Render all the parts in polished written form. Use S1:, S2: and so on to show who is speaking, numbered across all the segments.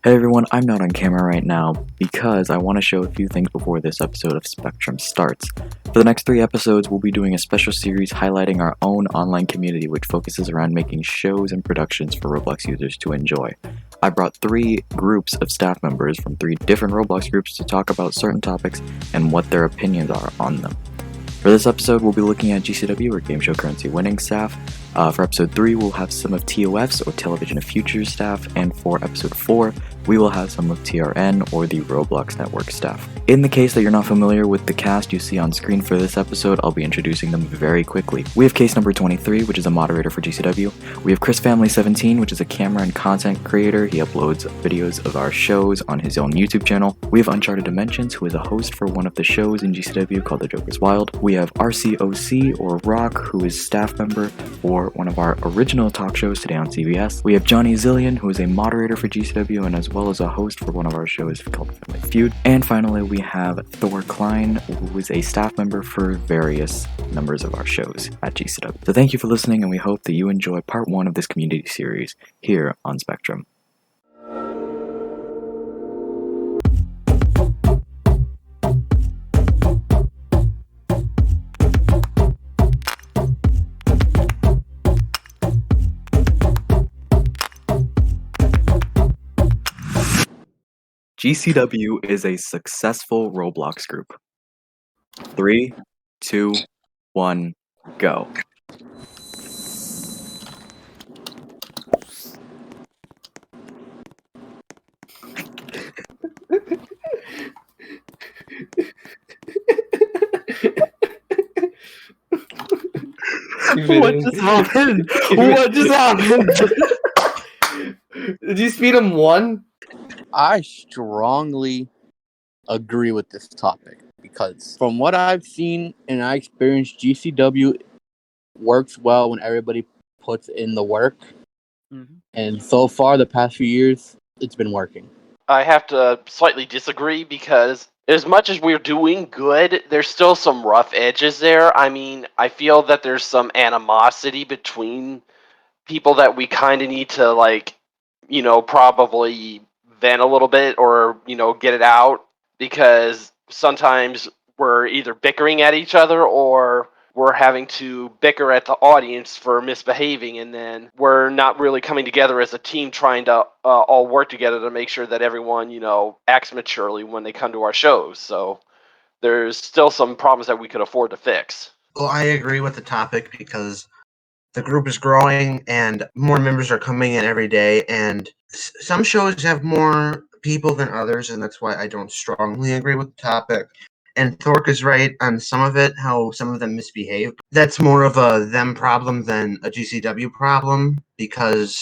S1: Hey everyone, I'm not on camera right now because I want to show a few things before this episode of Spectrum starts. For the next 3 episodes, we'll be doing a special series highlighting our own online community which focuses around making shows and productions for Roblox users to enjoy. I brought 3 groups of staff members from 3 different Roblox groups to talk about certain topics and what their opinions are on them. For this episode, we'll be looking at GCW, or Game Show Currency Winning staff. For episode 3, we'll have some of TOF's, or Television of Futures staff, and for episode 4, we will have some of TRN, or the Roblox Network staff. In the case that you're not familiar with the cast you see on screen for this episode, I'll be introducing them very quickly. We have case number 23, which is a moderator for GCW. We have Chris Family 17, which is a camera and content creator. He uploads videos of our shows on his own YouTube channel. We have Uncharted Dimensions, who is a host for one of the shows in GCW called The Joker's Wild. We have RCOC, or Rock, who is staff member for one of our original talk shows today on CBS. We have Johnny Zillion, who is a moderator for GCW and as well as a host for one of our shows called Family Feud. And finally, we have Thor Klein, who is a staff member for various numbers of our shows at GCW. So thank you for listening, and we hope that you enjoy part 1 of this community series here on Spectrum. GCW is a successful Roblox group. 3, 2, 1, go. What just happened? What just happened?
S2: Did you speed him 1?
S3: I strongly agree with this topic because from what I've seen and I experienced, GCW works well when everybody puts in the work. Mm-hmm. And so far, the past few years, it's been working.
S4: I have to slightly disagree because as much as we're doing good, there's still some rough edges there. I mean, I feel that there's some animosity between people that we kind of need to, probably vent a little bit or, get it out, because sometimes we're either bickering at each other or we're having to bicker at the audience for misbehaving, and then we're not really coming together as a team trying to all work together to make sure that everyone, acts maturely when they come to our shows. So there's still some problems that we could afford to fix.
S2: Well, I agree with the topic because the group is growing and more members are coming in every day, and some shows have more people than others, and that's why I don't strongly agree with the topic. And Thork is right on some of it, how some of them misbehave. That's more of a them problem than a GCW problem, because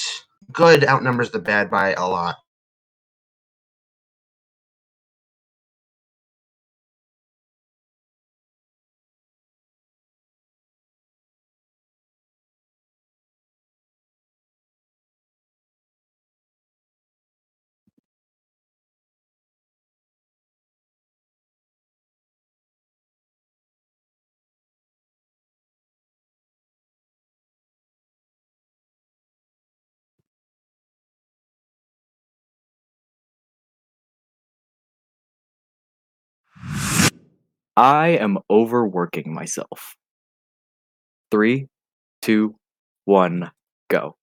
S2: good outnumbers the bad by a lot.
S1: I am overworking myself. 3, 2, 1, go.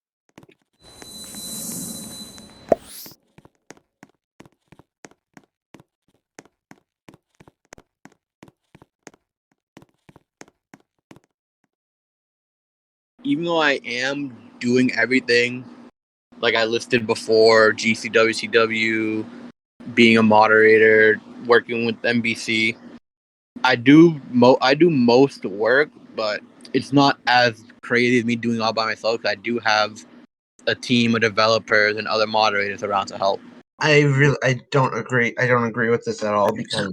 S3: Even though I am doing everything like I listed before, GCW, CW, being a moderator, working with NBC, I do most work, but it's not as crazy as me doing all by myself. I do have a team of developers and other moderators around to help.
S2: I don't agree. I don't agree with this at all, because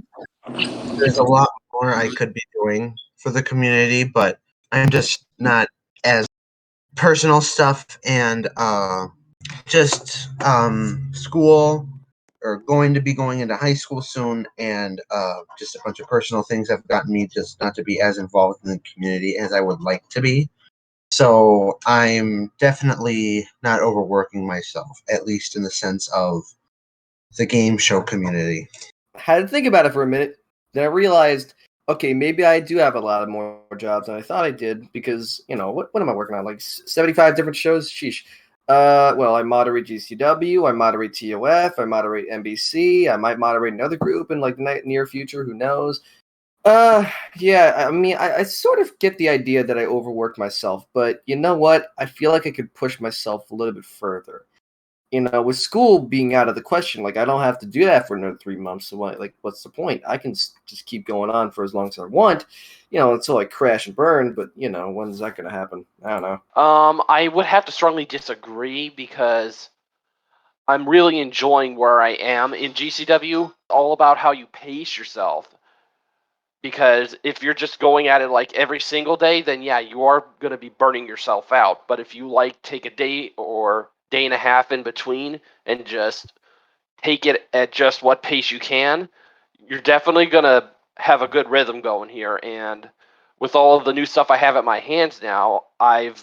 S2: there's a lot more I could be doing for the community, but I'm just not as personal stuff and just school, or going to be going into high school soon, and just a bunch of personal things have gotten me just not to be as involved in the community as I would like to be. So I'm definitely not overworking myself, at least in the sense of the game show community.
S5: I had to think about it for a minute. Then I realized, okay, maybe I do have a lot of more jobs than I thought I did because, what am I working on? Like 75 different shows? Sheesh. Well, I moderate GCW, I moderate TOF, I moderate NBC, I might moderate another group in like the near future, who knows? Yeah, I mean, I sort of get the idea that I overworked myself, but you know what? I feel like I could push myself a little bit further. With school being out of the question, like I don't have to do that for another 3 months. So what's the point? I can just keep going on for as long as I want, until I crash and burn. But when's that going to happen? I don't know.
S4: I would have to strongly disagree because I'm really enjoying where I am in GCW. All about how you pace yourself. Because if you're just going at it like every single day, then yeah, you are going to be burning yourself out. But if you take a day or day and a half in between and just take it at just what pace you can, you're definitely going to have a good rhythm going here. And with all of the new stuff I have at my hands now, I've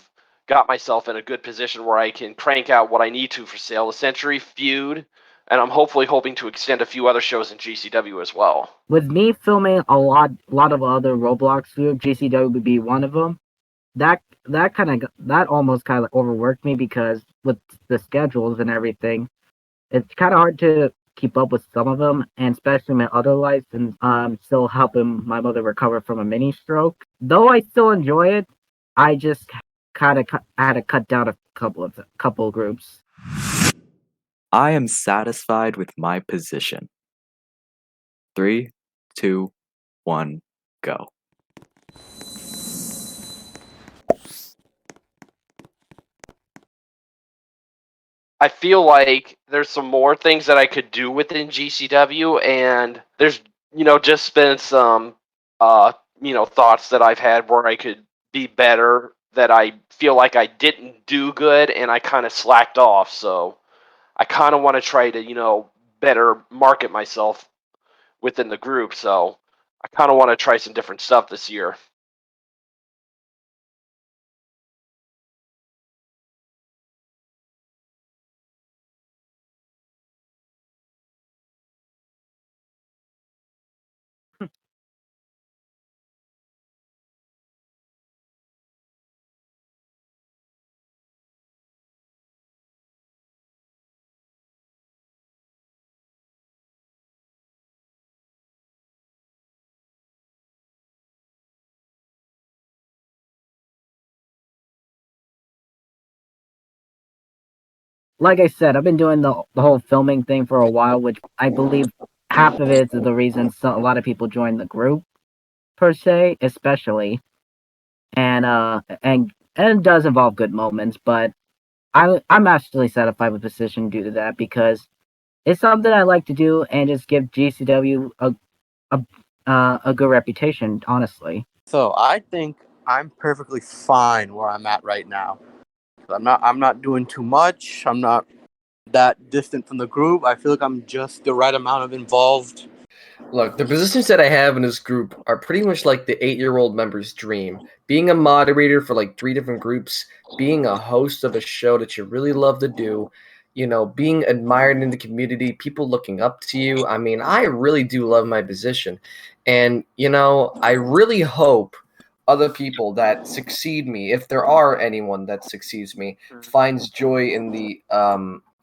S4: got myself in a good position where I can crank out what I need to for Sale of the Century, Feud, and I'm hopefully hoping to extend a few other shows in GCW as well.
S6: With me filming a lot of other Roblox groups, GCW would be one of them. That almost kind of overworked me because with the schedules and everything, it's kind of hard to keep up with some of them, and especially my other life, and still helping my mother recover from a mini stroke. Though I still enjoy it, I just kind of had to cut down a couple of groups.
S1: I am satisfied with my position. 3, 2, 1, go.
S4: I feel like there's some more things that I could do within GCW, and there's just been some thoughts that I've had where I could be better that I feel like I didn't do good and I kind of slacked off. So I kind of want to try to better market myself within the group. So I kind of want to try some different stuff this year.
S6: Like I said, I've been doing the whole filming thing for a while, which I believe half of it is the reason a lot of people join the group, per se, especially, and it does involve good moments, but I'm actually satisfied with the position due to that because it's something I like to do and just give GCW a good reputation, honestly.
S3: So I think I'm perfectly fine where I'm at right now. I'm not doing too much. I'm not that distant from the group. I feel like I'm just the right amount of involved.
S5: Look, the positions that I have in this group are pretty much like the 8-year-old member's dream. Being a moderator for like 3 different groups, being a host of a show that you really love to do, being admired in the community, people looking up to you. I mean, I really do love my position. And, I really hope other people that succeed me, if there are anyone that succeeds me, finds joy in the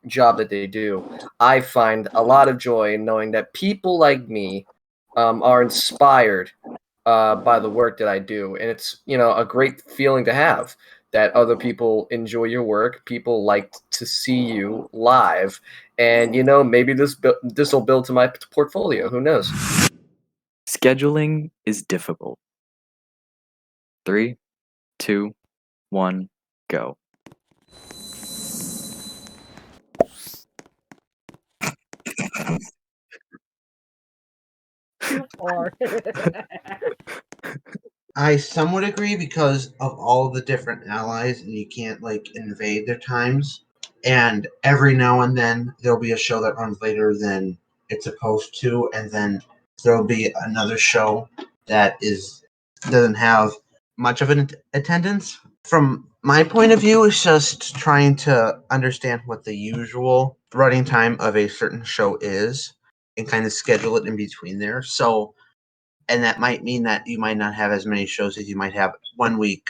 S5: job that they do. I find a lot of joy in knowing that people like me are inspired by the work that I do, and it's a great feeling to have that other people enjoy your work, people like to see you live, and maybe this will build to my portfolio. Who knows?
S1: Scheduling is difficult. 3, 2, 1, go.
S2: I somewhat agree because of all the different allies, and you can't invade their times. And every now and then there'll be a show that runs later than it's supposed to, and then there'll be another show that doesn't have much of an attendance. From My point of view is just trying to understand what the usual running time of a certain show is and kind of schedule it in between there. So, and that might mean that you might not have as many shows as you might have one week.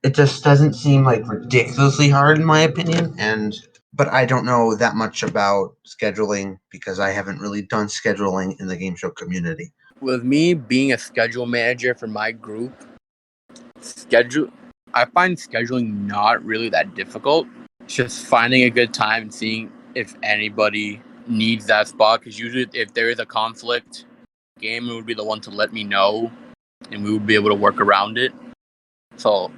S2: It just doesn't seem like ridiculously hard in my opinion, but I don't know that much about scheduling because I haven't really done scheduling in the game show community.
S3: With me being a schedule manager for my group, I find scheduling not really that difficult. It's just finding a good time and seeing if anybody needs that spot. Because usually, if there is a conflict, Gamer would be the one to let me know, and we would be able to work around it. So,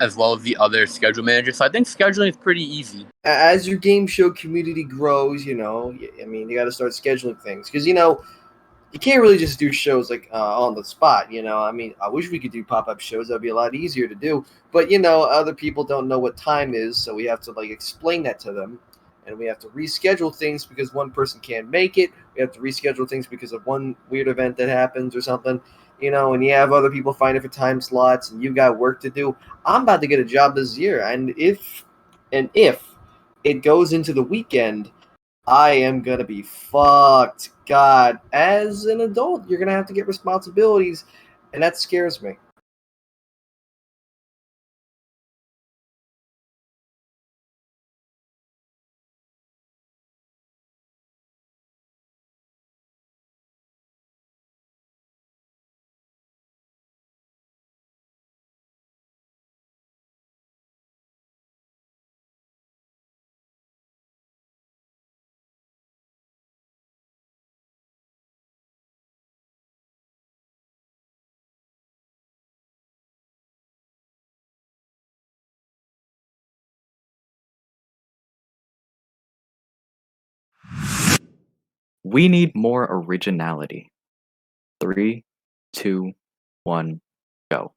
S3: as well as the other schedule managers. So I think scheduling is pretty easy.
S5: As your game show community grows, you got to start scheduling things because you can't really just do shows like on the spot. I wish we could do pop-up shows. That'd be a lot easier to do. But other people don't know what time is, so we have to explain that to them, and we have to reschedule things because one person can't make it. We have to reschedule things because of one weird event that happens or something. And you have other people fighting for time slots, and you got work to do. I'm about to get a job this year, and if it goes into the weekend, I am going to be fucked. God, as an adult, you're going to have to get responsibilities, and that scares me.
S1: We need more originality. 3, 2, 1, go.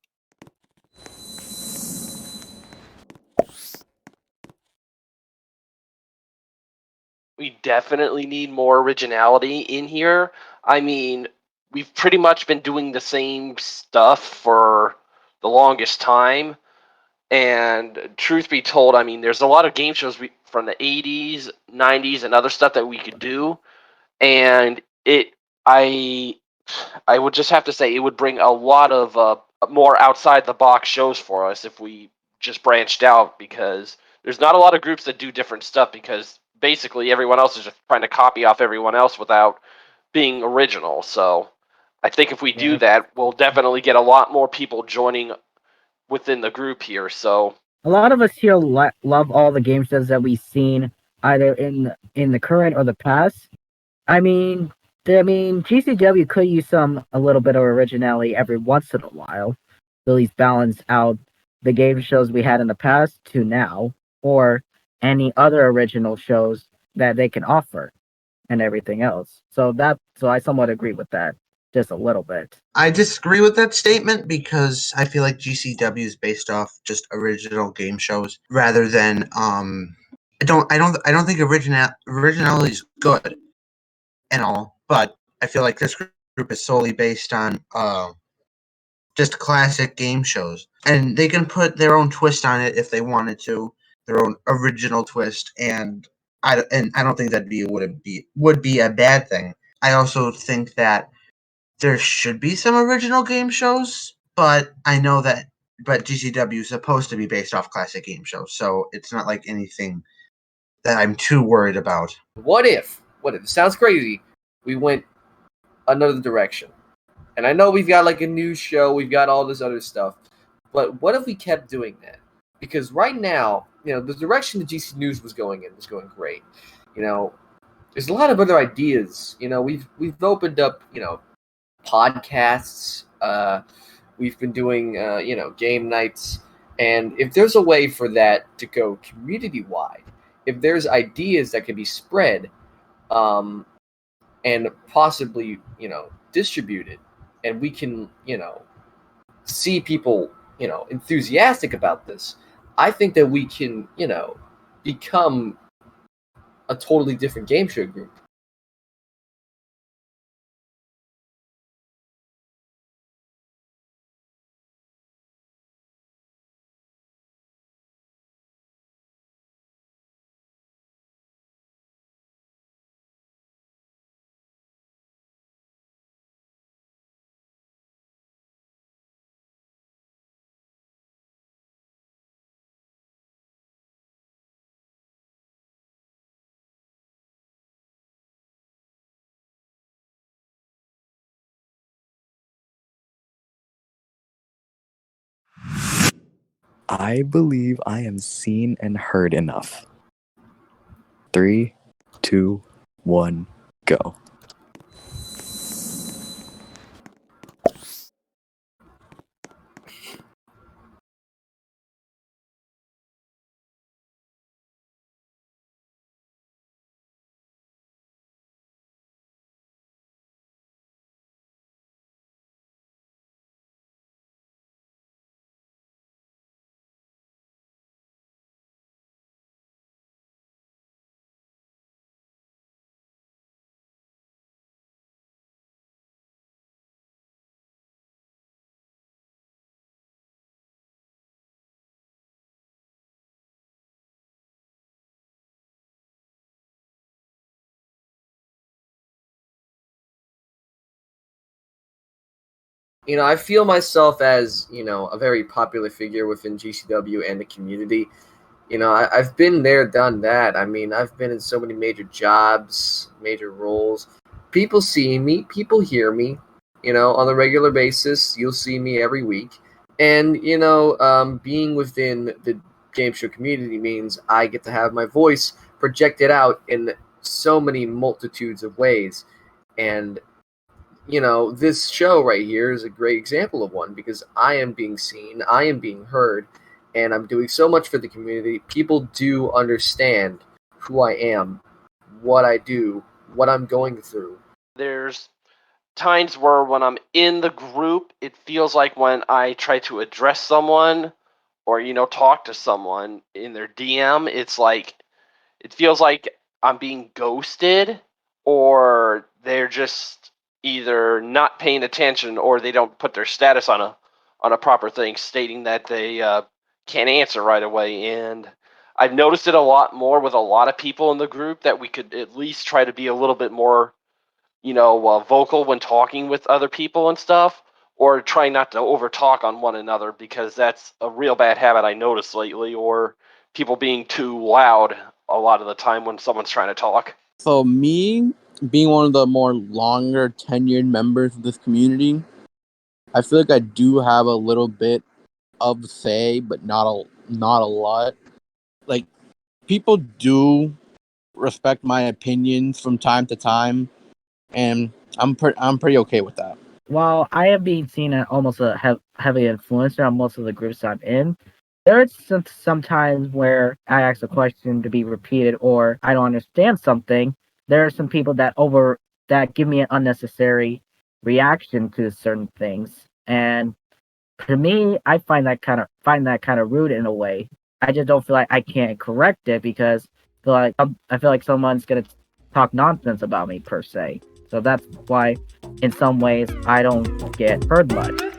S4: We definitely need more originality in here. I mean, we've pretty much been doing the same stuff for the longest time. And truth be told, I mean, there's a lot of game shows from the 80s, 90s, and other stuff that we could do. And I, I would just have to say, it would bring a lot of more outside the box shows for us if we just branched out, because there's not a lot of groups that do different stuff, because basically everyone else is just trying to copy off everyone else without being original. So I think if we do that, we'll definitely get a lot more people joining within the group here. So
S6: A lot of us here love all the game shows that we've seen either in the current or the past. GCW could use a little bit of originality every once in a while, to at least balance out the game shows we had in the past to now, or any other original shows that they can offer, and everything else. So I somewhat agree with that, just a little bit.
S2: I disagree with that statement because I feel like GCW is based off just original game shows rather than I don't think originality is good and all, but I feel like this group is solely based on just classic game shows, and they can put their own twist on it if they wanted to, their own original twist, and I don't think would be a bad thing. I also think that there should be some original game shows, but I know that GCW is supposed to be based off classic game shows, so it's not like anything that I'm too worried about.
S5: What if it sounds crazy, we went another direction? And I know we've got like a new show, we've got all this other stuff, but what if we kept doing that? Because right now, the direction the GC News was going in was going great. There's a lot of other ideas. We've opened up, podcasts. We've been doing, game nights. And if there's a way for that to go community wide, if there's ideas that can be spread, and possibly, distributed, and we can, see people, enthusiastic about this, I think that we can, become a totally different game show group.
S1: I believe I am seen and heard enough. 3, 2, 1, go.
S5: I feel myself as, a very popular figure within GCW and the community. I've been there, done that. I mean, I've been in so many major jobs, major roles. People see me, people hear me, on a regular basis. You'll see me every week. And, being within the game show community means I get to have my voice projected out in so many multitudes of ways. And this show right here is a great example of one because I am being seen, I am being heard, and I'm doing so much for the community. People do understand who I am, what I do, what I'm going through.
S4: There's times where when I'm in the group, it feels like when I try to address someone or, talk to someone in their DM, it feels like I'm being ghosted or they're just either not paying attention or they don't put their status on a proper thing stating that they can't answer right away. And I've noticed it a lot more with a lot of people in the group that we could at least try to be a little bit more vocal when talking with other people and stuff, or try not to over talk on one another because that's a real bad habit I noticed lately, or people being too loud a lot of the time when someone's trying to talk.
S3: So me, being one of the more longer tenured members of this community, I feel like I do have a little bit of say, but not a lot. Like, people do respect my opinions from time to time, and I'm pretty okay with that.
S6: While I am being seen as almost a heavy influencer on most of the groups I'm in, there are some times where I ask a question to be repeated or I don't understand something. There are some people that give me an unnecessary reaction to certain things, and to me, I find that kind of rude in a way. I just don't feel like I can't correct it because I feel like someone's gonna talk nonsense about me per se. So that's why, in some ways, I don't get heard much.